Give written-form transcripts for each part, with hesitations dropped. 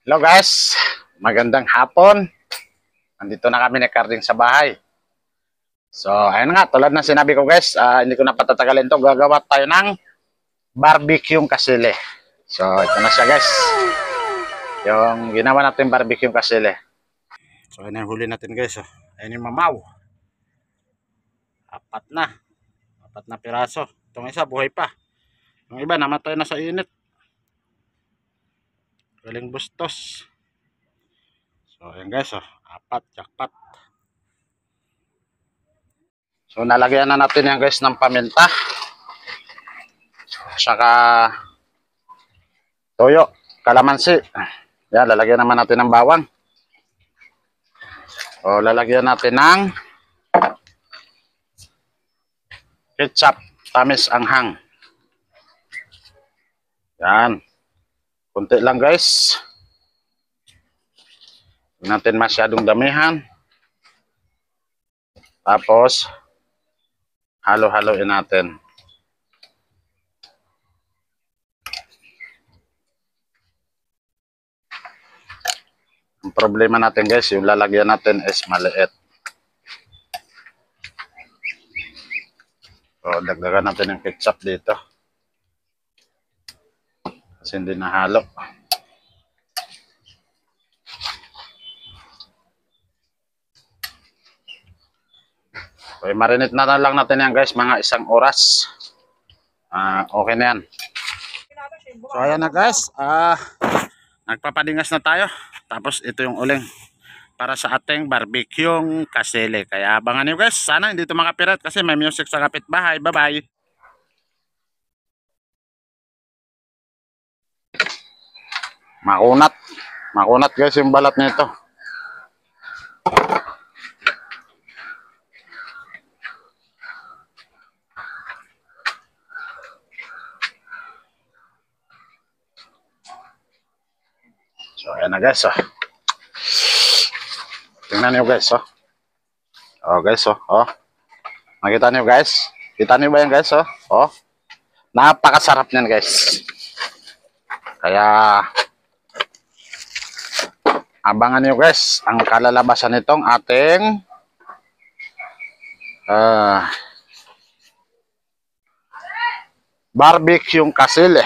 Hello guys, magandang hapon. Nandito na kami ni Carding sa bahay. So, ayun nga, tulad ng sinabi ko guys, hindi ko na patatagalin to. Gagawa tayo ng barbecue kasili. So, ito na siya guys. Yung ginawa natin barbecue kasili. So, ayun yung huli natin guys. Ayun yung mamaw. Apat na. Apat na piraso. Itong isa, buhay pa. Yung iba, namatay na sa init. Galing bustos. So, ayun guys. Apat, jackpot. So, nalagyan na natin yan guys ng paminta. Saka toyo, kalamansi. Yan, lalagyan naman natin ng bawang. O, lalagyan natin ng ketchup, tamis anghang. Yan. Kunti lang guys. Huwag natin masyadong damihan. Tapos, halo-haloin natin. Ang problema natin guys, yung lalagyan natin is maliit. So, dagdagan natin yung ketchup dito. Kasi hindi nahalo. Okay, marinate na lang natin yan guys, mga 1 oras. Okay na yan. So, ayan na guys. Nagpapadingas na tayo. Tapos, ito yung uling para sa ating barbecue kasili. Kaya abangan nyo guys. Sana hindi ito makapirat kasi may music sa kapitbahay. Bye-bye. Makunat. Makunat guys yung balat nito. So, ayan na guys. Tingnan nyo guys. Guys. Nakita nyo guys. Kita nyo ba yan guys? Napakasarap niyan guys. Kaya abangan nyo guys ang kalalabasan nitong ating barbecue kasili.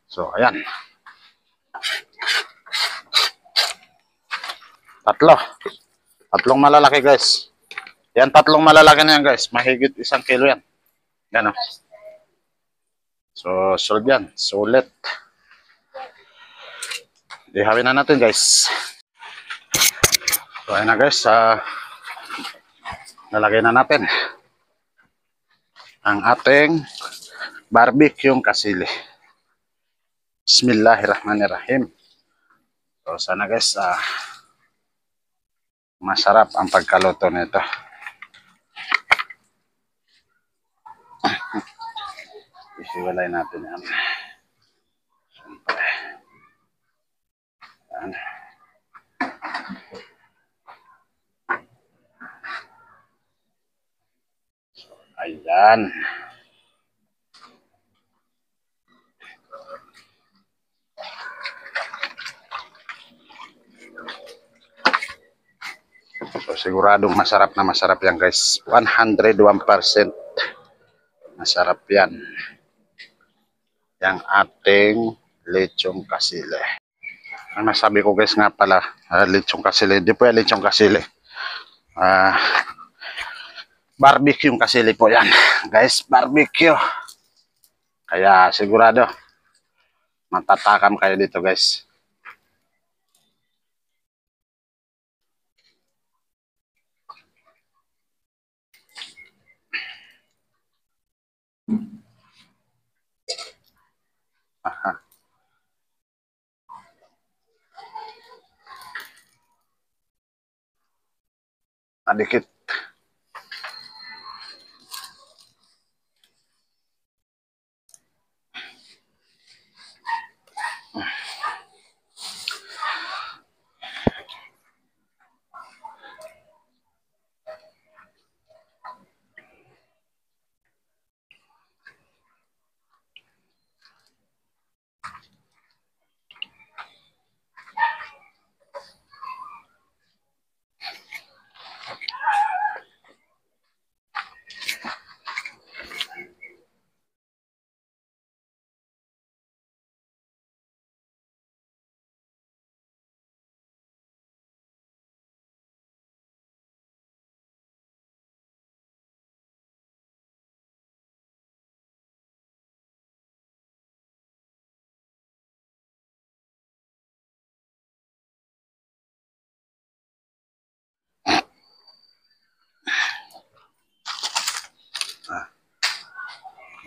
So ayan. Tatlong malalaki guys. Yan, tatlong malalaki na yan guys. Mahigit 1 kilo yan. Yan o. So, solve yan. Sulit. Ihawin na natin guys. So, ayan na guys. Nalagay na natin ang ating barbecue kasili. Bismillahirrahmanirrahim. So, sana guys, masarap ang pagkaluto nito. Isiwalay natin yan. Siyempre. Yan. So, ayan. So, siguradong masarap na masarap yan guys. 101% masarap yan. Yang ating lechong kasili. Ang nasabi ko guys nga pala, lechong kasili. Hindi po yan lechong kasili. Barbecue kasili po yan. Guys, barbecue. Kaya sigurado, matatakam kayo dito guys. Adikit. Ah.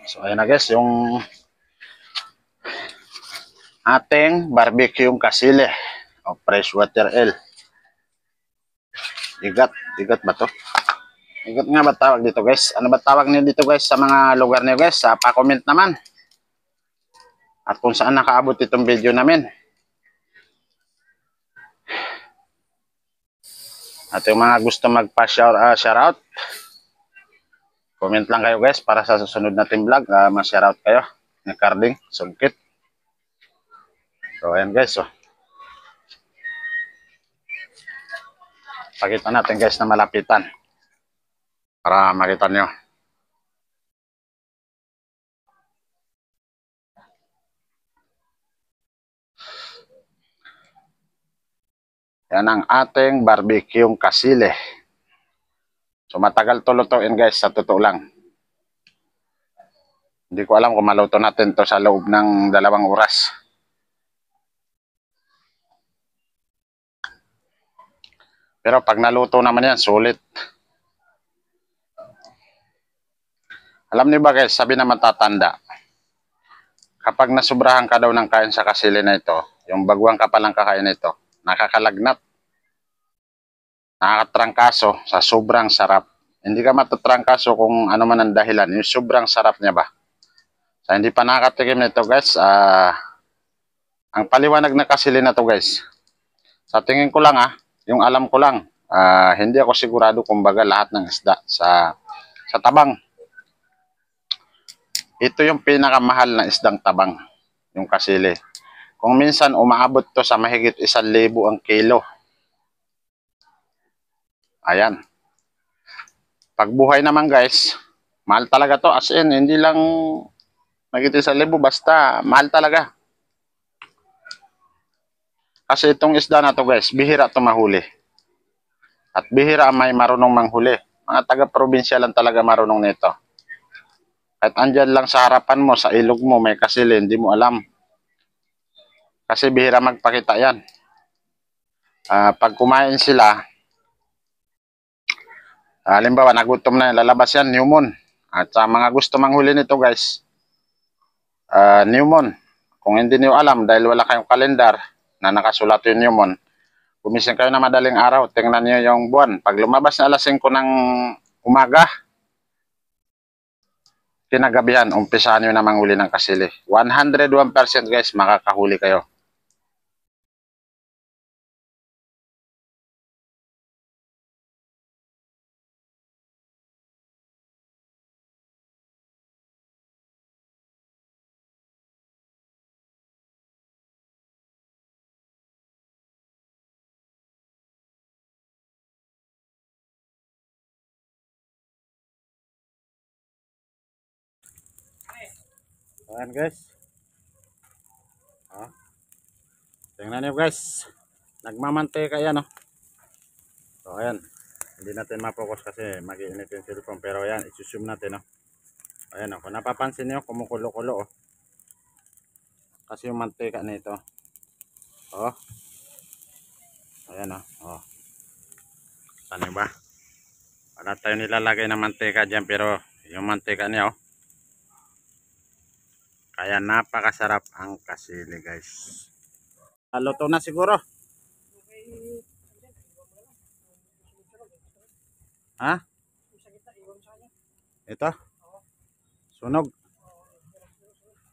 So ayan na guys, yung ating barbecue kasile o freshwater ale. Igat ba to? Igat nga ba tawag dito guys? Ano ba tawag niyo dito guys sa mga lugar niyo guys? Pa-comment naman. At kung saan nakaabot itong video namin. At yung mga gusto magpa-shoutout, comment lang kayo guys para sa susunod nating vlog. Ma-shoutout kayo ni Carding Sungkit. So ayan guys. So, pakita natin guys na malapitan para makita nyo. Yan ang ating barbecue kasile. So matagal to lutuin guys, sa totoo lang. Hindi ko alam kung maluto natin to sa loob ng 2 oras. Pero pag naluto naman yan, sulit. Alam niyo ba guys, sabi na matatanda, kapag nasubrahan ka daw ng kain sa kasili na ito, yung bagwang ka palang kakain nito, nakakalagnat, nakakatrangkaso sa sobrang sarap. Hindi ka matatrangkaso kung ano man ang dahilan, yung sobrang sarap niya ba. Sa hindi pa nakatikim nito guys, ang paliwanag na kasili na to guys, sa tingin ko lang yung alam ko lang, hindi ako sigurado kumbaga lahat ng isda sa tabang. Ito yung pinakamahal na isdang tabang, yung kasili. Kung minsan umaabot to sa mahigit 1,000 ang kilo. Ayan. Pagbuhay naman guys, mahal talaga to, as in, hindi lang mahigit 1,000, basta mahal talaga. Kasi itong isda na to guys, bihira to mahuli. At bihira may marunong manghuli. Mga taga-probinsya lang talaga marunong nito. Kahit andyan lang sa harapan mo, sa ilog mo, may kasili, hindi mo alam. Kasi bihira magpakita yan. Pag kumain sila, halimbawa nagutom na, lalabas yan, new moon. At sa mga gusto manghuli nito guys, new moon. Kung hindi niyo alam, dahil wala kayong kalendar na nakasulat yung new moon, gumising kayo na madaling araw, tingnan niyo yung buwan. Pag lumabas na alas 5 ng umaga, kinagabihan, umpisahan nyo na manghuli ng kasili. 101% guys, makakahuli kayo. Ayan guys. Tingnan nyo guys. Nagmamanteka yan So ayan. Hindi natin mapokus kasi mag-iinit yung cellphone. Pero ayan, isuzoom natin Ayan kung napapansin nyo, kumukulo-kulo Kasi yung manteka nito. Ayan Ano ba? Wala tayo nilalagay ng manteka dyan, pero yung manteka niya kaya napakasarap ang kasili guys. Luto na siguro. Ito. Sunog.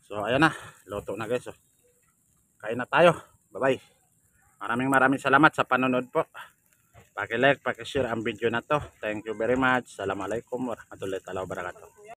So ayan na. Luto na guys. Kain na tayo. Bye bye. Maraming salamat sa panonood po. Paki-like, paki-share ang video na to. Thank you very much. Assalamualaikum warahmatullahi wabarakatuh.